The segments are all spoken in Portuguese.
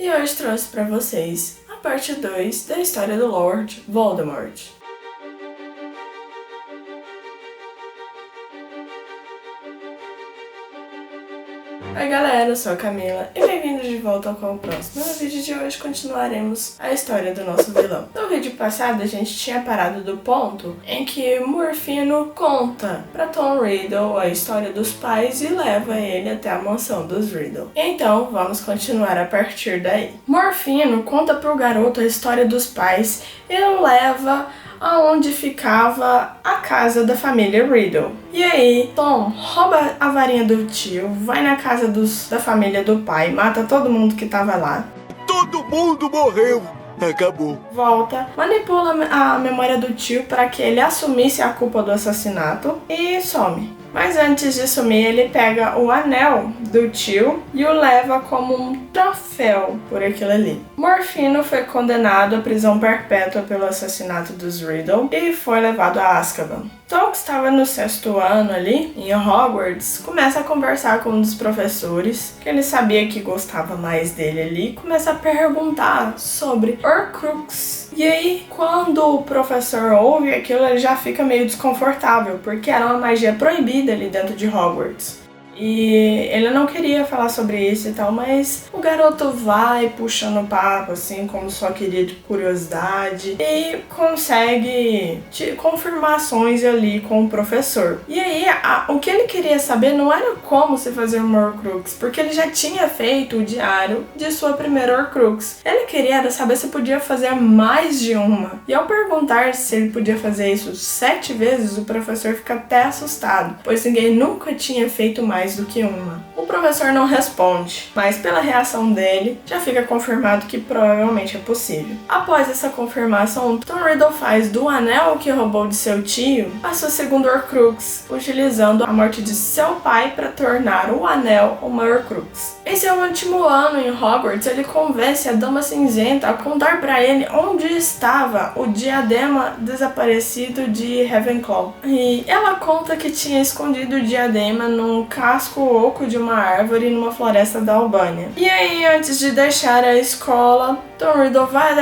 E hoje trouxe para vocês a parte 2 da história do Lord Voldemort. Oi galera, eu sou a Camila e bem-vindos de volta com o próximo. No vídeo de hoje continuaremos a história do nosso vilão. No vídeo passado a gente tinha parado do ponto em que Morfino conta para Tom Riddle a história dos pais e leva ele até a mansão dos Riddle. Então vamos continuar a partir daí. Morfino conta pro garoto a história dos pais e o leva aonde ficava a casa da família Riddle. E aí, Tom rouba a varinha do tio, vai na casa da família do pai, mata todo mundo que tava lá. Todo mundo morreu! Acabou. Volta, manipula a memória do tio para que ele assumisse a culpa do assassinato e some. Mas antes de sumir, ele pega o anel do tio e o leva como um troféu por aquilo ali. Morfino foi condenado à prisão perpétua pelo assassinato dos Riddle e foi levado a Azkaban. Tom, que estava no 6º ano ali, em Hogwarts, começa a conversar com um dos professores, que ele sabia que gostava mais dele ali, começa a perguntar sobre Horcrux. E aí, quando o professor ouve aquilo, ele já fica meio desconfortável, porque era uma magia proibida ali dentro de Hogwarts. E ele não queria falar sobre isso e tal, mas o garoto vai puxando o papo, assim, como só queria de curiosidade, e consegue confirmações ali com o professor. E aí, o que ele queria saber não era como se fazer uma Horcrux, porque ele já tinha feito o diário de sua primeira Horcrux. Ele queria saber se podia fazer mais de uma. E ao perguntar se ele podia fazer isso 7 vezes, o professor fica até assustado, pois ninguém nunca tinha feito mais do que uma. O professor não responde, mas pela reação dele, já fica confirmado que provavelmente é possível. Após essa confirmação, Tom Riddle faz do anel que roubou de seu tio a sua segunda Horcrux, utilizando a morte de seu pai para tornar o anel uma Horcrux. Em seu último ano em Hogwarts, ele convence a Dama Cinzenta a contar para ele onde estava o diadema desaparecido de Ravenclaw. E ela conta que tinha escondido o diadema num casco oco de uma árvore numa floresta da Albânia. E aí, antes de deixar a escola, Tom Riddle vai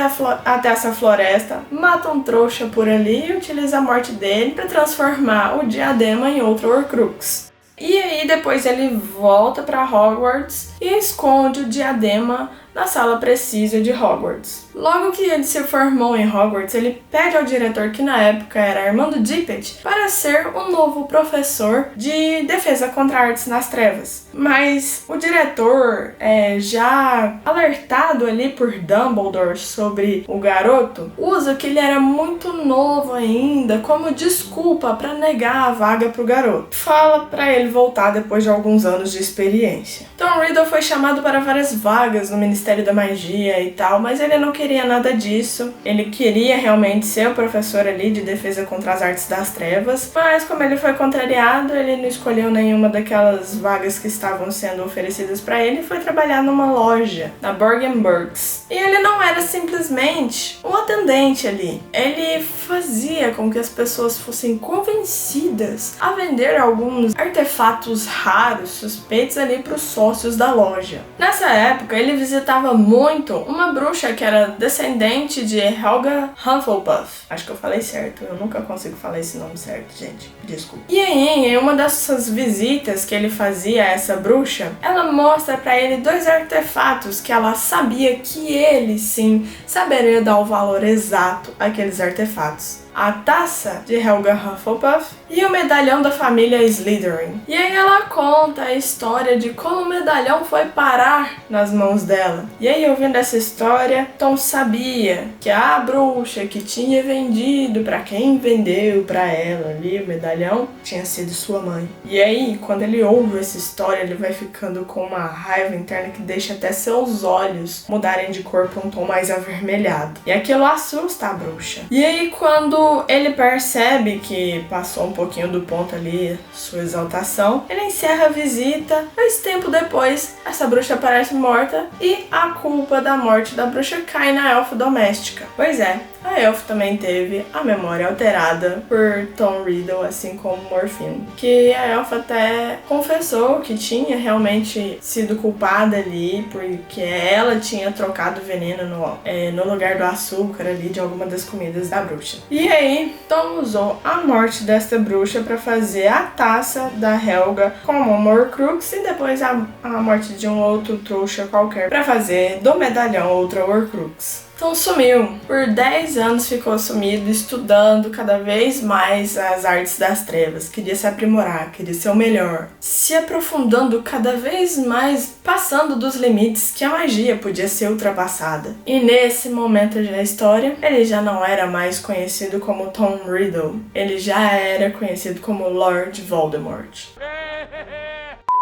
até essa floresta, mata um trouxa por ali e utiliza a morte dele para transformar o diadema em outra Horcrux. E aí depois ele volta para Hogwarts e esconde o diadema na sala precisa de Hogwarts. Logo que ele se formou em Hogwarts, ele pede ao diretor, que na época era Armando Dippet, para ser o novo professor de defesa contra artes nas trevas. Mas o diretor, já alertado ali por Dumbledore sobre o garoto, usa que ele era muito novo ainda como desculpa para negar a vaga pro garoto. Fala para ele voltar depois de alguns anos de experiência. Tom Riddle foi chamado para várias vagas no Ministério da Magia e tal, mas ele não queria nada disso. Ele queria realmente ser o professor ali de defesa contra as artes das trevas, mas como ele foi contrariado, ele não escolheu nenhuma daquelas vagas que estavam sendo oferecidas para ele e foi trabalhar numa loja, na Borgin Burkes. E ele não era simplesmente um atendente ali. Ele fazia com que as pessoas fossem convencidas a vender alguns artefatos raros, suspeitos ali para os sócios da loja. Nessa época, ele visitava muito uma bruxa que era descendente de Helga Hufflepuff. Acho que eu falei certo, eu nunca consigo falar esse nome certo, gente. Desculpa. E aí, em uma dessas visitas que ele fazia a essa bruxa, ela mostra pra ele 2 artefatos que ela sabia que ele, sim, saberia dar o valor exato àqueles artefatos. A taça de Helga Hufflepuff e o medalhão da família Slytherin. E aí ela conta a história de como o medalhão foi parar nas mãos dela. E aí, ouvindo essa história, Tom sabia que a bruxa que tinha vendido para quem vendeu para ela ali o medalhão tinha sido sua mãe. E aí, quando ele ouve essa história, ele vai ficando com uma raiva interna que deixa até seus olhos mudarem de cor para um tom mais avermelhado. E aquilo assusta a bruxa. E aí, quando Quando ele percebe que passou um pouquinho do ponto ali, sua exaltação, ele encerra a visita, mas tempo depois, essa bruxa aparece morta e a culpa da morte da bruxa cai na elfa doméstica. Pois é, a elfa também teve a memória alterada por Tom Riddle, assim como Morfine, que a elfa até confessou que tinha realmente sido culpada ali, porque ela tinha trocado veneno no lugar do açúcar ali de alguma das comidas da bruxa. E aí, Tom usou a morte desta bruxa para fazer a taça da Helga como uma Horcrux e depois a morte de um outro trouxa qualquer para fazer do medalhão outra Horcrux. Então sumiu. Por 10 anos ficou sumido, estudando cada vez mais as artes das trevas. Queria se aprimorar, queria ser o melhor. Se aprofundando cada vez mais, passando dos limites que a magia podia ser ultrapassada. E nesse momento da história, ele já não era mais conhecido como Tom Riddle. Ele já era conhecido como Lord Voldemort.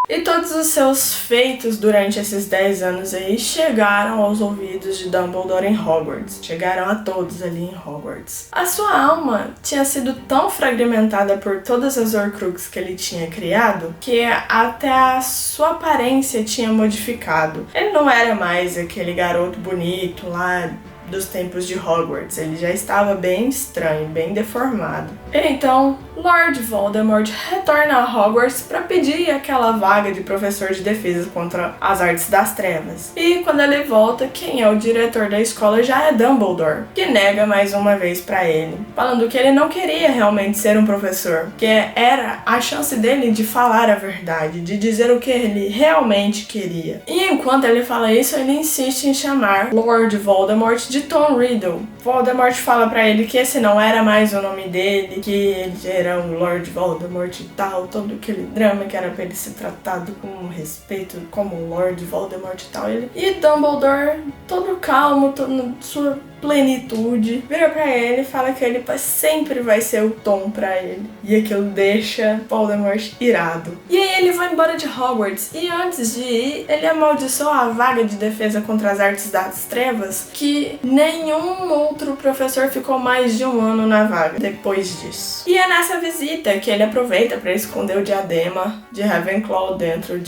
E todos os seus feitos durante esses 10 anos aí chegaram aos ouvidos de Dumbledore em Hogwarts. Chegaram a todos ali em Hogwarts. A sua alma tinha sido tão fragmentada por todas as Horcruxes que ele tinha criado que até a sua aparência tinha modificado. Ele não era mais aquele garoto bonito lá dos tempos de Hogwarts, ele já estava bem estranho, bem deformado. Então, Lord Voldemort retorna a Hogwarts para pedir aquela vaga de professor de defesa contra as artes das trevas. E quando ele volta, quem é o diretor da escola já é Dumbledore, que nega mais uma vez para ele, falando que ele não queria realmente ser um professor, que era a chance dele de falar a verdade, de dizer o que ele realmente queria. E enquanto ele fala isso, ele insiste em chamar Lord Voldemort de Tom Riddle. Voldemort fala pra ele que esse não era mais o nome dele, que ele era um Lord Voldemort e tal, todo aquele drama que era pra ele ser tratado com respeito como Lord Voldemort e tal. E Dumbledore, todo calmo, todo na sua plenitude, vira pra ele e fala que ele sempre vai ser o Tom pra ele. E aquilo deixa Voldemort irado. E aí ele vai embora de Hogwarts e antes de ir, ele amaldiçoa a vaga de defesa contra as artes das trevas, que nenhum outro professor ficou mais de um ano na vaga depois disso. E é nessa visita que ele aproveita pra esconder o diadema de Ravenclaw dentro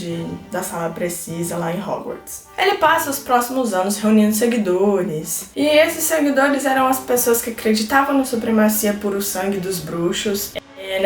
da sala precisa lá em Hogwarts. Ele passa os próximos anos reunindo seguidores, e esses seguidores eram as pessoas que acreditavam na supremacia puro sangue dos bruxos,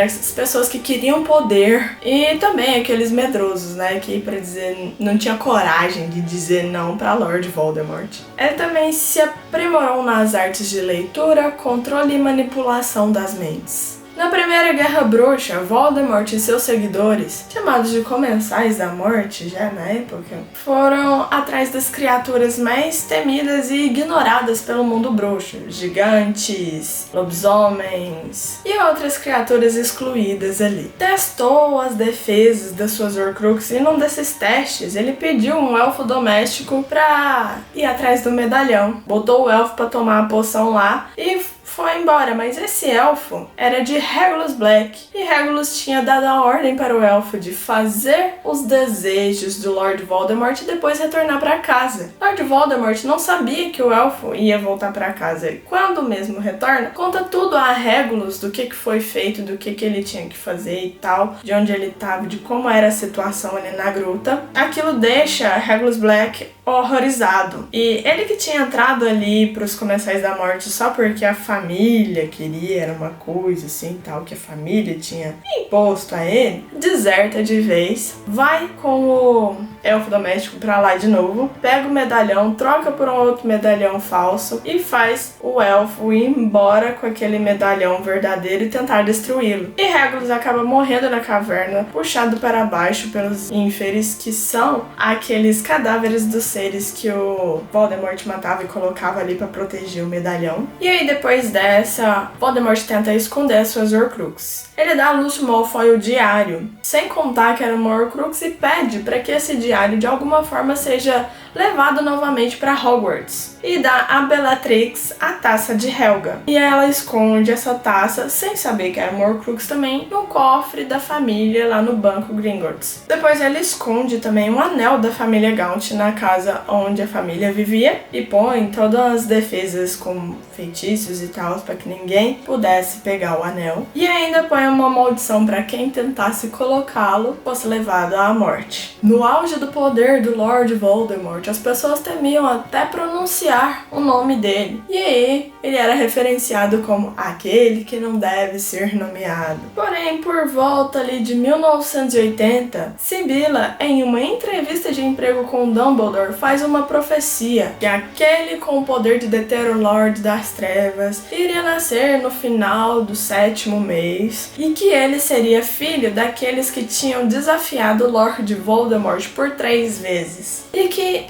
as pessoas que queriam poder e também aqueles medrosos, né, que pra dizer não tinha coragem de dizer não pra Lord Voldemort. Ele também se aprimorou nas artes de leitura, controle e manipulação das mentes. Na Primeira Guerra Bruxa, Voldemort e seus seguidores, chamados de Comensais da Morte já na época, foram atrás das criaturas mais temidas e ignoradas pelo mundo bruxo, gigantes, lobisomens e outras criaturas excluídas ali. Testou as defesas das suas Horcruxes e num desses testes ele pediu um elfo doméstico pra ir atrás do medalhão. Botou o elfo pra tomar a poção lá e foi embora, mas esse elfo era de Regulus Black e Regulus tinha dado a ordem para o elfo de fazer os desejos do Lord Voldemort e depois retornar para casa. Lord Voldemort não sabia que o elfo ia voltar para casa e quando mesmo retorna, conta tudo a Regulus do que foi feito, do que ele tinha que fazer e tal, de onde ele estava, de como era a situação ali na gruta. Aquilo deixa Regulus Black horrorizado. E ele que tinha entrado ali pros Comensais da Morte só porque a família queria, era uma coisa assim tal, que a família tinha imposto a ele, deserta de vez, vai com o elfo doméstico pra lá de novo, pega o medalhão, troca por um outro medalhão falso e faz o elfo ir embora com aquele medalhão verdadeiro e tentar destruí-lo. E Regulus acaba morrendo na caverna, puxado para baixo pelos ínferes, que são aqueles cadáveres dos seres que o Voldemort matava e colocava ali pra proteger o medalhão. E aí depois dessa, Voldemort tenta esconder as suas Horcruxes. Ele dá a Lúcio Malfoy o diário, sem contar que era uma Horcrux, e pede para que esse diário de alguma forma seja levado novamente para Hogwarts e dá a Bellatrix a taça de Helga. E ela esconde essa taça, sem saber que era uma Horcrux também, no cofre da família lá no banco Gringotts. Depois ela esconde também um anel da família Gaunt na casa onde a família vivia e põe todas as defesas com feitiços e tal para que ninguém pudesse pegar o anel. E ainda põe uma maldição para quem tentasse colocá-lo fosse levado à morte. No auge do poder do Lord Voldemort, as pessoas temiam até pronunciar o nome dele. E aí, ele era referenciado como aquele que não deve ser nomeado. Porém, por volta ali de 1980, Sibila, em uma entrevista de emprego com Dumbledore, faz uma profecia que aquele com o poder de deter o Lorde das Trevas iria nascer no final do 7º mês e que ele seria filho daqueles que tinham desafiado o Lord Voldemort por 3 vezes. E que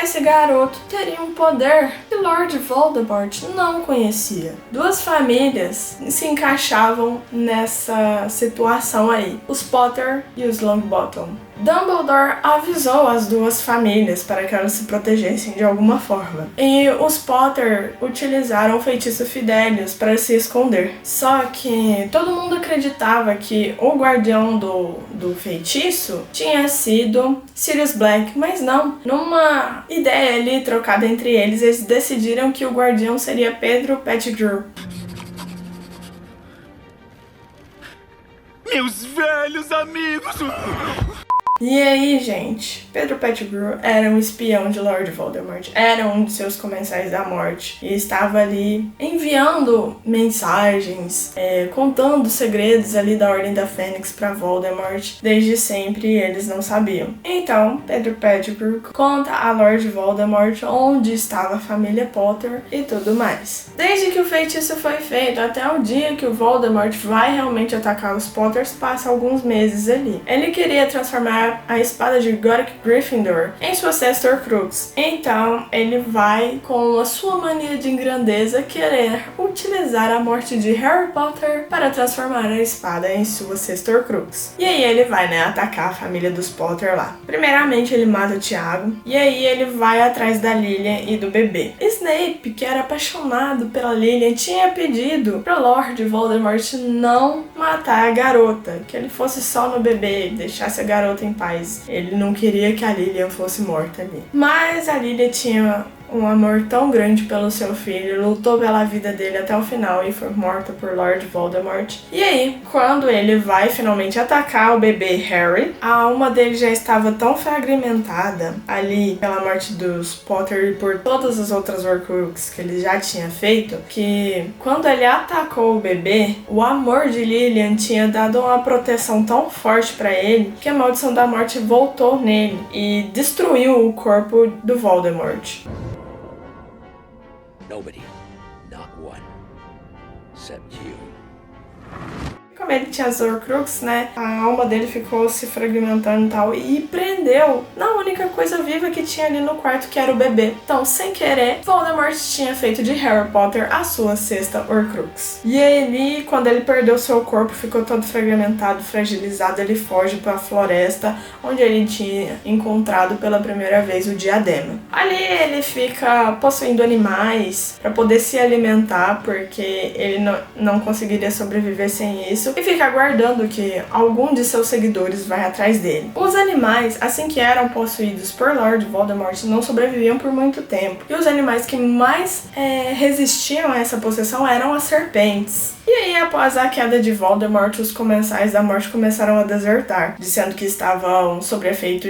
esse garoto teria um poder que Lord Voldemort não conhecia. 2 famílias se encaixavam nessa situação aí, os Potter e os Longbottom. Dumbledore avisou as 2 famílias para que elas se protegessem de alguma forma. E os Potter utilizaram o feitiço Fidelius para se esconder. Só que todo mundo acreditava que o guardião do feitiço tinha sido Sirius Black, mas não. Numa ideia ali trocada entre eles decidiram que o guardião seria Pedro Pettigrew. Meus velhos amigos! E aí, gente, Pedro Pettigrew era um espião de Lord Voldemort, era um de seus comensais da morte e estava ali enviando mensagens, contando segredos ali da Ordem da Fênix para Voldemort. Desde sempre eles não sabiam. Então, Pedro Pettigrew conta a Lord Voldemort onde estava a família Potter e tudo mais. Desde que o feitiço foi feito até o dia que o Voldemort vai realmente atacar os Potters, passa alguns meses ali. Ele queria transformar a espada de Godric Gryffindor em sua sexta Horcrux. Então, ele vai, com a sua mania de grandeza, querer utilizar a morte de Harry Potter para transformar a espada em sua sexta Horcrux. E aí ele vai, atacar a família dos Potter lá. Primeiramente, ele mata o Tiago, e aí ele vai atrás da Lilian e do bebê. Snape, que era apaixonado pela Lilian, tinha pedido para Lord Voldemort não matar a garota, que ele fosse só no bebê, deixasse a garota em paz. Ele não queria que a Lilian fosse morta ali. Mas a Lilian tinha um amor tão grande pelo seu filho, lutou pela vida dele até o final e foi morta por Lord Voldemort. E aí, quando ele vai finalmente atacar o bebê Harry, a alma dele já estava tão fragmentada ali pela morte dos Potter e por todas as outras Horcruxes que ele já tinha feito, que quando ele atacou o bebê, o amor de Lilian tinha dado uma proteção tão forte para ele que a maldição da morte voltou nele e destruiu o corpo do Voldemort. Nobody, not one, except you. Como ele tinha as Horcruxes, a alma dele ficou se fragmentando e tal, e prendeu na única coisa viva que tinha ali no quarto, que era o bebê. Então, sem querer, Voldemort tinha feito de Harry Potter a sua sexta Horcrux. E ele, quando ele perdeu seu corpo, ficou todo fragmentado, fragilizado, ele foge para a floresta, onde ele tinha encontrado pela primeira vez o diadema. Ali ele fica possuindo animais para poder se alimentar, porque ele não conseguiria sobreviver sem isso, e fica aguardando que algum de seus seguidores vai atrás dele. Os animais, assim que eram possuídos por Lord Voldemort, não sobreviviam por muito tempo. E os animais que mais resistiam a essa possessão eram as serpentes. E aí, após a queda de Voldemort, os comensais da morte começaram a desertar, dizendo que estavam sob efeito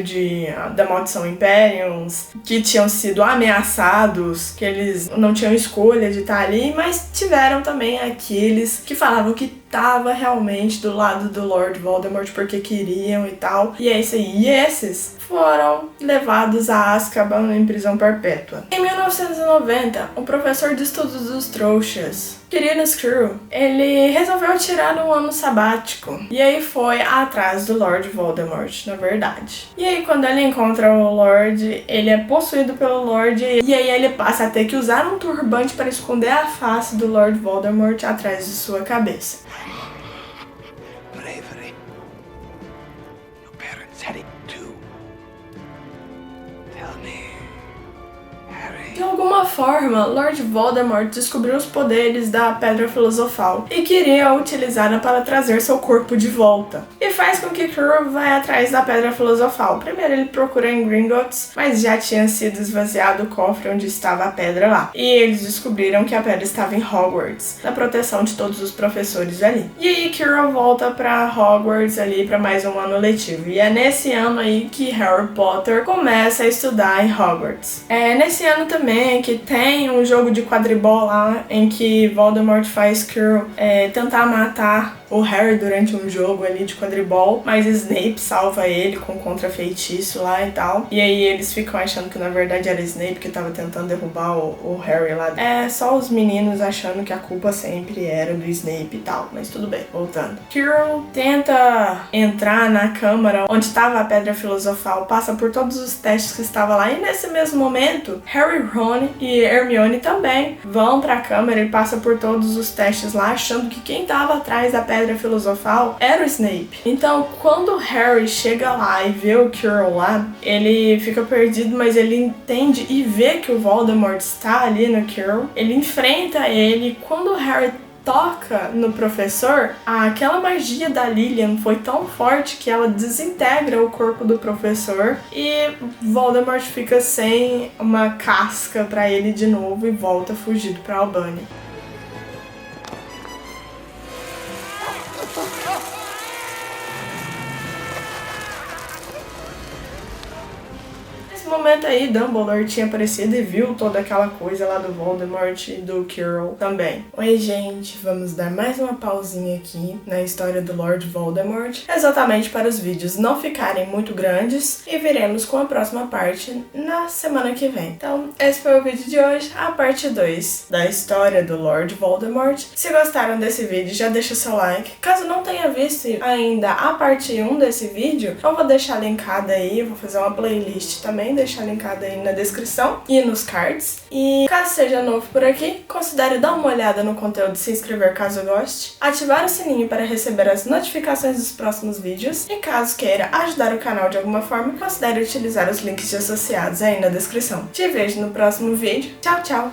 da maldição Imperiums, que tinham sido ameaçados, que eles não tinham escolha de estar ali, mas tiveram também aqueles que falavam que estava realmente do lado do Lord Voldemort porque queriam e tal. E é isso aí. E esses foram levados a Azkaban em prisão perpétua. Em 1990, o professor de estudos dos trouxas, Quirino Screw, ele resolveu tirar um ano sabático. E aí foi atrás do Lord Voldemort, na verdade. E aí quando ele encontra o Lord, ele é possuído pelo Lord. E aí ele passa a ter que usar um turbante para esconder a face do Lord Voldemort atrás de sua cabeça. Bravery. Your parents had it too. Tell me, De alguma forma, Lord Voldemort descobriu os poderes da Pedra Filosofal e queria utilizá-la para trazer seu corpo de volta. E faz com que Quirrell vá atrás da Pedra Filosofal. Primeiro ele procura em Gringotts, mas já tinha sido esvaziado o cofre onde estava a pedra lá. E eles descobriram que a pedra estava em Hogwarts, na proteção de todos os professores ali. E aí Quirrell volta para Hogwarts ali para mais um ano letivo. E é nesse ano aí que Harry Potter começa a estudar em Hogwarts. É nesse ano também que tem um jogo de quadribol lá em que Voldemort faz Quirrell tentar matar o Harry durante um jogo ali de quadribol, mas Snape salva ele com contrafeitiço lá e tal. E aí eles ficam achando que na verdade era Snape que tava tentando derrubar o Harry lá. É só os meninos achando que a culpa sempre era do Snape e tal, mas tudo bem, voltando. Quirrell tenta entrar na câmara onde estava a Pedra Filosofal, passa por todos os testes que estava lá, e nesse mesmo momento, Harry, Ron e Hermione também vão pra câmara e passam por todos os testes lá, achando que quem tava atrás da Pedra Filosofal era o Snape. Então, quando Harry chega lá e vê o Quirrell lá, ele fica perdido, mas ele entende e vê que o Voldemort está ali no Quirrell. Ele enfrenta ele. Quando o Harry toca no professor, aquela magia da Lilian foi tão forte que ela desintegra o corpo do professor e Voldemort fica sem uma casca pra ele de novo e volta fugido pra Albânia. Nesse momento aí, Dumbledore tinha aparecido e viu toda aquela coisa lá do Voldemort e do Quirrell também. Oi, gente, vamos dar mais uma pausinha aqui na história do Lord Voldemort, exatamente para os vídeos não ficarem muito grandes, e viremos com a próxima parte na semana que vem. Então, esse foi o vídeo de hoje, a parte 2 da história do Lord Voldemort. Se gostaram desse vídeo, já deixa o seu like. Caso não tenha visto ainda a parte 1 desse vídeo, eu vou deixar linkada aí, vou fazer uma playlist também, deixar linkada aí na descrição e nos cards. E caso seja novo por aqui, considere dar uma olhada no conteúdo e se inscrever caso goste, ativar o sininho para receber as notificações dos próximos vídeos, e caso queira ajudar o canal de alguma forma, considere utilizar os links associados aí na descrição. Te vejo no próximo vídeo. Tchau, tchau!